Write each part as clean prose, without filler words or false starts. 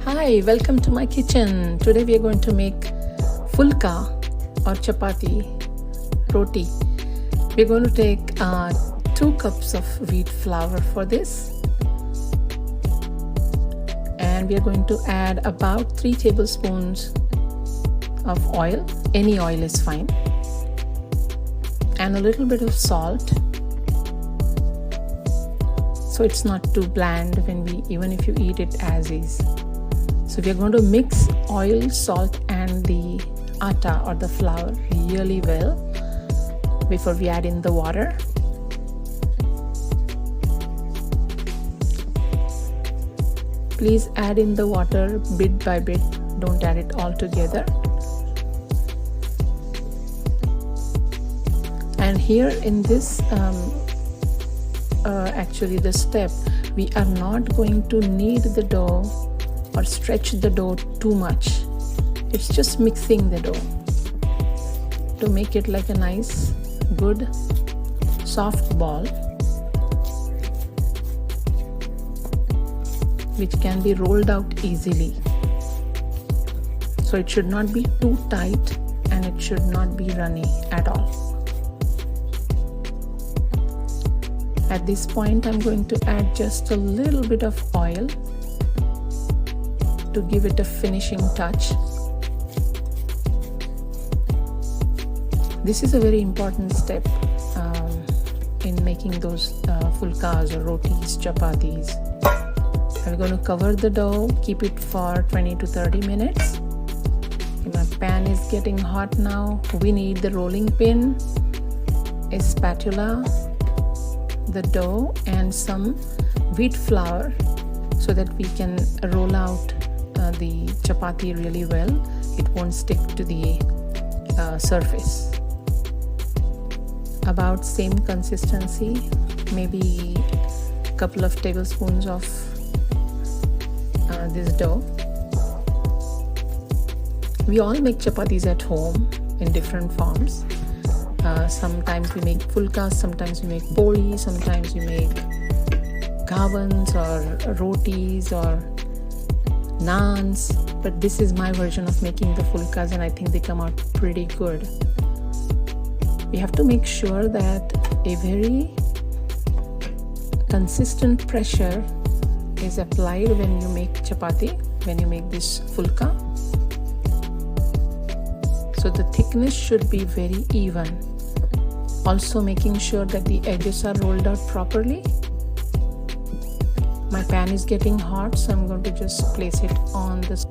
Hi, welcome to my kitchen. Today we are going to make fulka or chapati, roti. We're going to take 2 cups of wheat flour for this. And we are going to add about 3 tablespoons of oil. Any oil is fine. And a little bit of salt. So it's not too bland even if you eat it as is. So we are going to mix oil, salt and the atta or the flour really well before we add in the water. Please add in the water bit by bit, don't add it all together. And here in this actually the step, we are not going to knead the dough or stretch the dough too much. It's just mixing the dough to make it like a nice, good, soft ball which can be rolled out easily. So it should not be too tight and it should not be runny at all. At this point, I'm going to add just a little bit of oil to give it a finishing touch. This is a very important step in making those fulkas or rotis, chapatis. I'm going to cover the dough, keep it for 20 to 30 minutes. My pan is getting hot now. We need the rolling pin, a spatula, the dough and some wheat flour so that we can roll out the chapati really well. It won't stick to the surface. About same consistency, maybe a couple of tablespoons of this dough. We all make chapatis at home in different forms. Sometimes we make fulkas, sometimes we make poli, sometimes we make gavans or rotis or naans, but this is my version of making the fulkas and I think they come out pretty good. We have to make sure that a very consistent pressure is applied when you make chapati, when you make this fulka. So the thickness should be very even. Also making sure that the edges are rolled out properly. My pan is getting hot, so I'm going to just place it on this.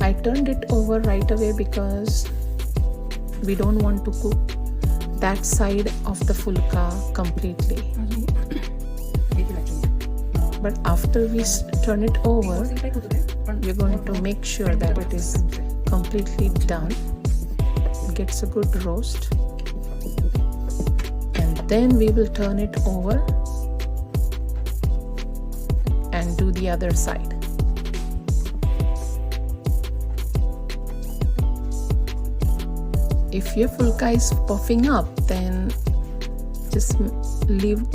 I turned it over right away because we don't want to cook that side of the fulka completely. But after we turn it over, we're going to make sure that it is completely done. It gets a good roast. And then we will turn it over and do the other side. If your fulka is puffing up, then just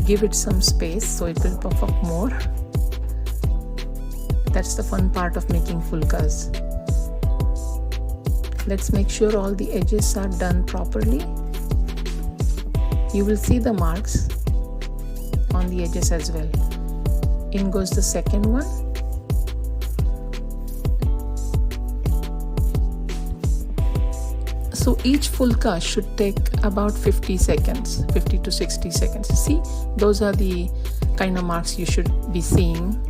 give it some space so it will puff up more. That's the fun part of making fulkas. Let's make sure all the edges are done properly. You will see the marks on the edges as well. In goes the second one. So each fulka should take about 50 seconds, 50 to 60 seconds. See, those are the kind of marks you should be seeing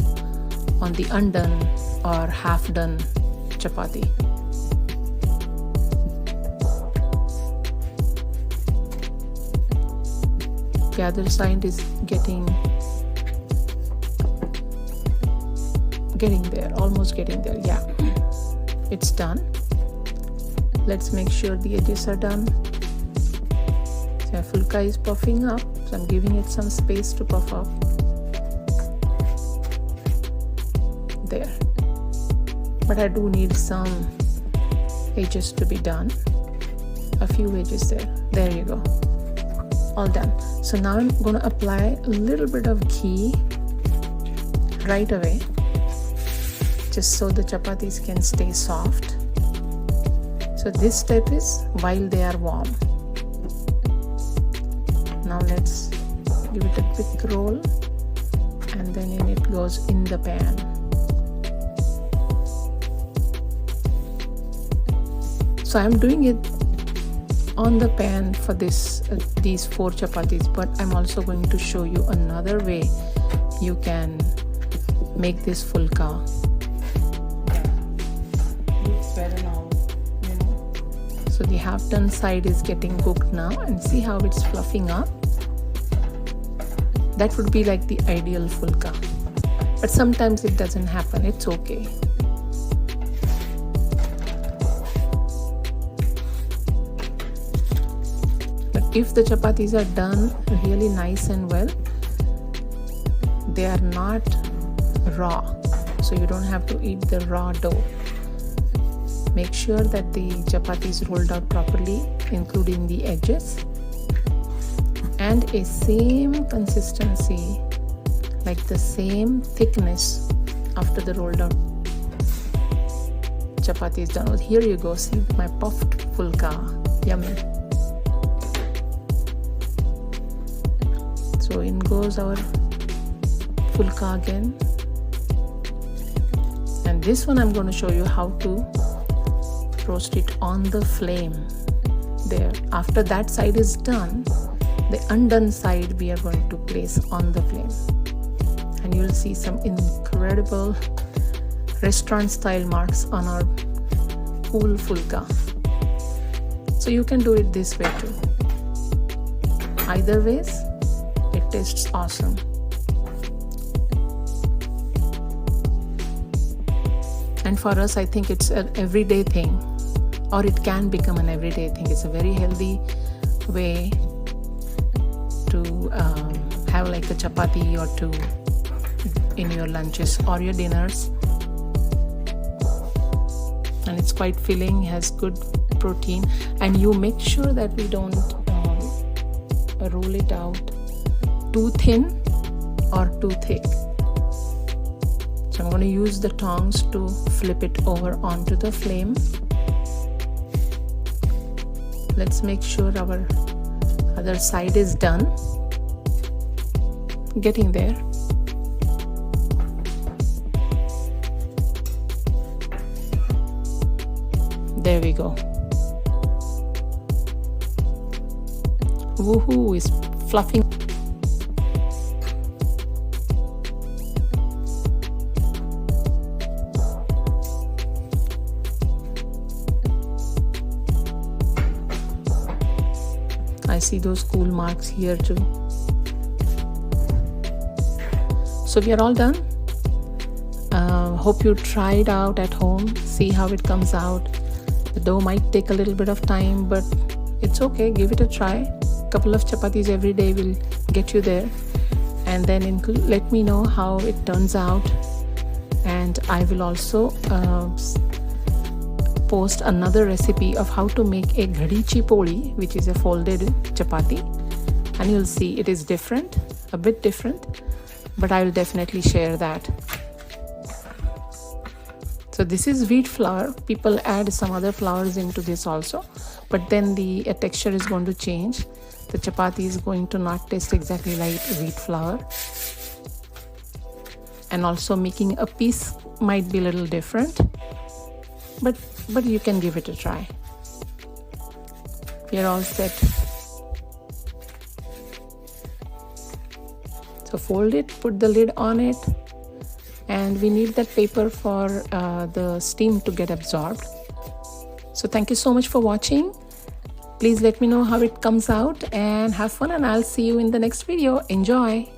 on the undone or half done chapati. The other side is getting there, almost getting there. Yeah, it's done. Let's make sure the edges are done. So fulka is puffing up, so I'm giving it some space to puff up. There. But I do need some edges to be done. A few edges there. There you go. All done. So now I'm going to apply a little bit of ghee right away, just so the chapatis can stay soft. So this step is while they are warm. Now let's give it a quick roll, and then it goes in the pan. So I'm doing it on the pan for these 4 chapatis, but I'm also going to show you another way you can make this fulka. Looks better now, you know. So the half done side is getting cooked now, and see how it's fluffing up. That would be like the ideal fulka, but sometimes it doesn't happen. It's okay. But if the chapatis are done really nice and well, they are not raw, so you don't have to eat the raw dough. Make sure that the chapati is rolled out properly, including the edges, and a same consistency, like the same thickness after the rolled out chapati is done. Here you go, see my puffed fulka, yummy. So in goes our fulka again, and this one I'm going to show you how to roast it on the flame there. After that side is done, the undone side we are going to place on the flame, and you'll see some incredible restaurant style marks on our cool fulka. So you can do it this way too. Either ways, it tastes awesome. And for us, I think it's an everyday thing, or it can become an everyday thing. It's a very healthy way to have like a chapati or two in your lunches or your dinners, and it's quite filling, has good protein, and you make sure that we don't roll it out too thin or too thick. So I'm going to use the tongs to flip it over onto the flame. Let's make sure our other side is done. Getting there. There we go. Woohoo, is fluffing. I see those cool marks here too. So we are all done. Hope you try it out at home, see how it comes out. The dough might take a little bit of time, but it's okay, give it a try. Couple of chapatis every day will get you there, and then let me know how it turns out. And I will also post another recipe of how to make a ghadichi poli, which is a folded chapati, and you'll see it is different, a bit different, but I will definitely share that. So this is wheat flour. People add some other flours into this also, but then the texture is going to change. The chapati is going to not taste exactly like wheat flour, and also making a piece might be a little different, but you can give it a try. We are all set. So fold it, put the lid on it, and we need that paper for the steam to get absorbed. So thank you so much for watching. Please let me know how it comes out and have fun, and I'll see you in the next video. Enjoy.